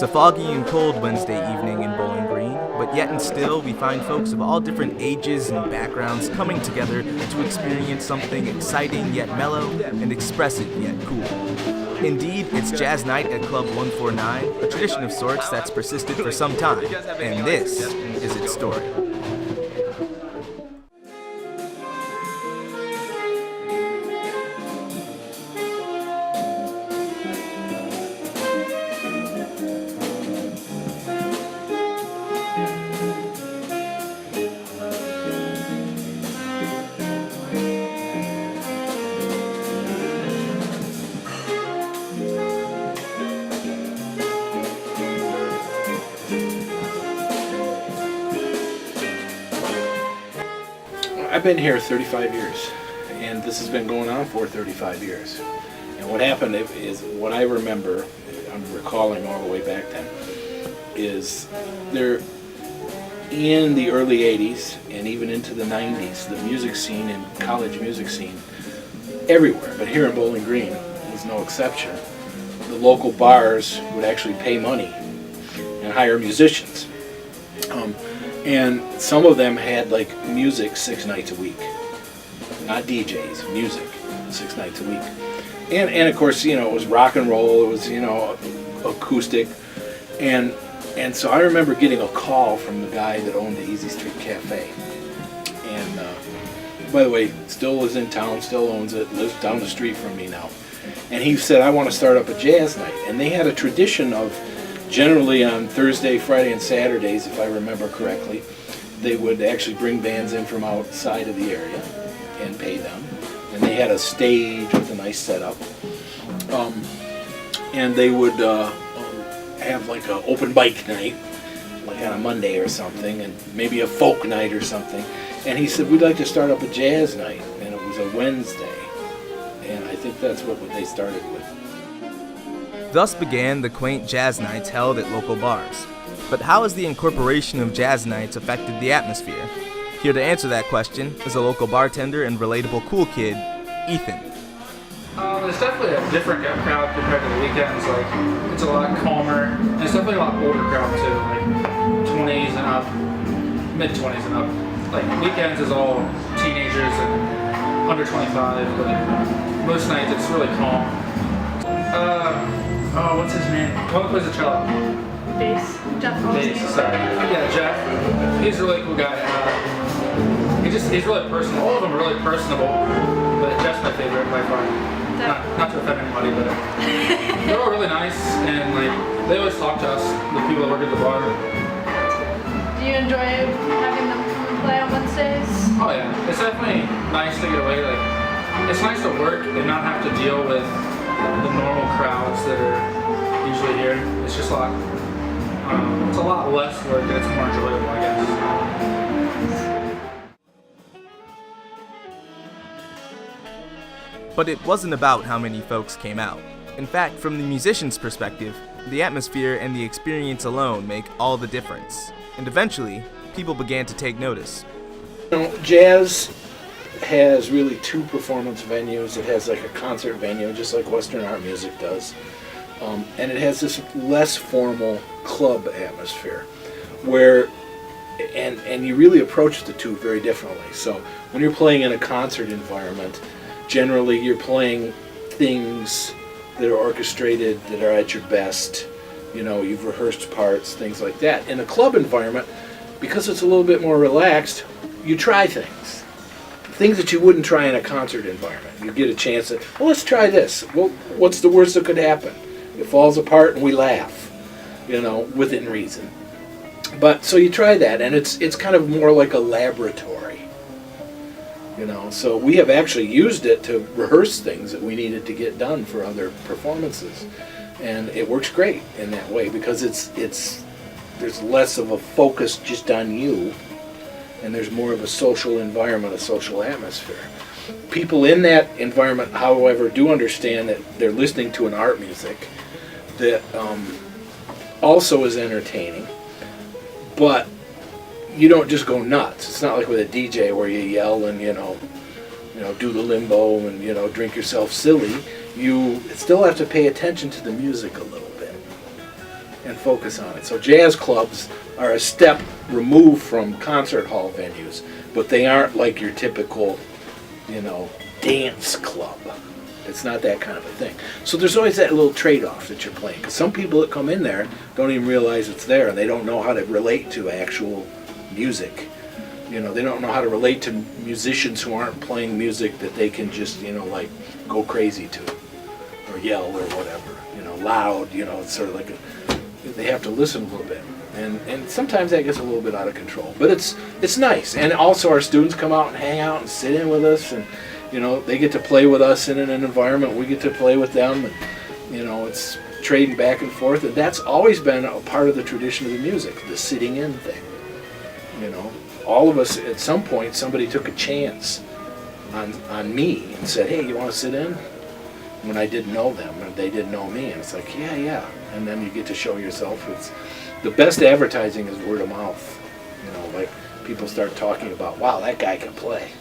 It's a foggy and cold Wednesday evening in Bowling Green, but yet and still we find folks of all different ages and backgrounds coming together to experience something exciting yet mellow and expressive yet cool. Indeed, it's Jazz Night at Club 149, a tradition of sorts that's persisted for some time, and this is its story. I've been here 35 years, and this has been going on for 35 years. And what happened is, what I remember, I'm recalling all the way back then, is there, in the early 80s and even into the 90s, the music scene and college music scene, everywhere, but here in Bowling Green was no exception. The local bars would actually pay money and hire musicians. And some of them had like music 6 nights a week. Not DJs, music 6 nights a week. And of course, you know, it was rock and roll, it was, you know, acoustic. And so I remember getting a call from the guy that owned the Easy Street Cafe. And by the way, still is in town, still owns it, lives down the street from me now. And he said, I want to start up a jazz night. And they had a tradition of, generally on Thursday, Friday, and Saturdays, if I remember correctly, they would actually bring bands in from outside of the area and pay them. And they had a stage with a nice setup. And they would have like an open bike night, like on a Monday or something, and maybe a folk night or something. And he said, we'd like to start up a jazz night. And it was a Wednesday. And I think that's what they started with. Thus began the quaint jazz nights held at local bars. But how has the incorporation of jazz nights affected the atmosphere? Here to answer that question is a local bartender and relatable cool kid, Ethan. It's definitely a different crowd compared to the weekends. Like, it's a lot calmer. And it's definitely a lot older crowd too, like 20s and up, mid-20s and up. Like, weekends is all teenagers and under 25, but most nights it's really calm. What's his name? One who plays the cello. Jeff. Sorry. Yeah, Jeff. He's a really cool guy. He's really personal. All of them are really personable, but Jeff's my favorite by far. Not to offend anybody, but they're all really nice, and like they always talk to us, the people that work at the bar. Do you enjoy having them come and play on Wednesdays? Oh yeah, it's definitely nice to get away. Like, it's nice to work and not have to deal with the normal crowds that are usually here. It's just a lot. It's a lot less work and it's more enjoyable, I guess. But it wasn't about how many folks came out. In fact, from the musician's perspective, the atmosphere and the experience alone make all the difference. And eventually, people began to take notice. You know, jazz has really 2 performance venues. It has like a concert venue, just like Western art music does. And it has this less formal club atmosphere where, and you really approach the 2 very differently. So when you're playing in a concert environment, generally you're playing things that are orchestrated, that are at your best. You know, you've rehearsed parts, things like that. In a club environment, because it's a little bit more relaxed, you try things that you wouldn't try in a concert environment. You get a chance to, well, let's try this. Well, what's the worst that could happen? It falls apart and we laugh, you know, within reason. But so you try that, and it's kind of more like a laboratory, you know. So we have actually used it to rehearse things that we needed to get done for other performances, and it works great in that way because there's less of a focus just on you, and there's more of a social environment, a social atmosphere. People in that environment, however, do understand that they're listening to an art music that also is entertaining, but you don't just go nuts. It's not like with a DJ where you yell and you know do the limbo and drink yourself silly. You still have to pay attention to the music a little bit. and focus on it. So jazz clubs are a step removed from concert hall venues, but they aren't like your typical, dance club. It's not that kind of a thing. So there's always that little trade-off that you're playing. Because some people that come in there don't even realize it's there, and they don't know how to relate to actual music. They don't know how to relate to musicians who aren't playing music that they can just, go crazy to, or yell or whatever. Loud. It's sort of like they have to listen a little bit, and sometimes that gets a little bit out of control. But it's nice, and also our students come out and hang out and sit in with us, and they get to play with us in an environment. We get to play with them, and it's trading back and forth, and that's always been a part of the tradition of the music, the sitting in thing. All of us at some point, somebody took a chance on me and said, "Hey, you want to sit in?" When I didn't know them and they didn't know me, and it's like, yeah, and then you get to show yourself. It's the best advertising is word of mouth. Like people start talking about, wow, that guy can play.